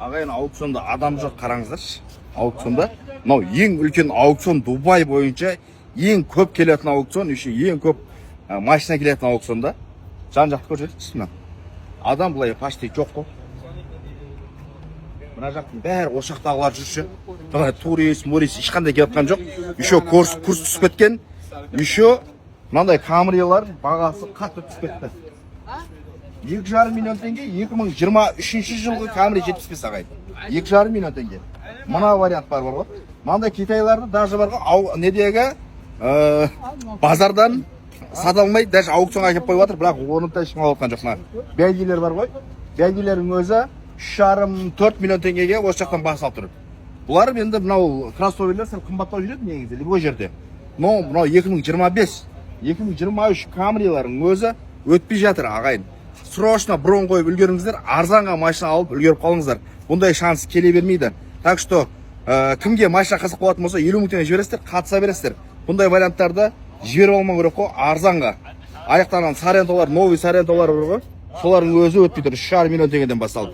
Ағайын, аукционда адам жоқ, қараңыздаршы. Аукционда. Мынау ең үлкен аукцион Дубай бойынша ең көп келетін аукцион, еще ең көп машина келетін аукционда. Жан-жақты көрсетіңіз мына. Адам былай почти жоқ қой. Мына жақтың бәрі осы жақтағылар жүрші. Турист, морист ешқандай келіп жатқан жоқ. Еще курс түсіп кеткен. Еще мынандай камрилар бағасы қатты түсіп кетті. 2,5 миллион теңге 2023 жылғы Камри 75 ағайын. 2,5 миллион теңге. Мына вариант бар ғой. Мынандай Китайларды даже бар ғой, недегі базардан сата алмай, даже аукционға келіп қойып жатыр, бірақ оны да ешкім алып жатқан жоқ. Бәйгелер бар ғой. Бәйгелердің өзі 3,5-4 миллион теңгеге осы жақтан бас алып тұр. Бұлар енді мынау кроссоверлер сәл қымбаттау жүреді негізі, любой жерде. Но мынау 2023 Камрилардың өзі өтпей жатыр ағайын. Срочно бұрын қойып үлгеріңіздер, арзанға машина алып үлгеріп қалыңыздар. Бұндай шанс келе бермейді. Так что кімге машина қызық болатын болса 50 мың теңге жібересіздер, қатыса бересіздер. Бұндай варианттарды жіберіп алмау керек қой, арзанға. Аяқтарынан Сарентолар, новый Сарентолар бар ғой. Солардың өзі өтпей тұр, 3,5 миллион теңгеден басталып.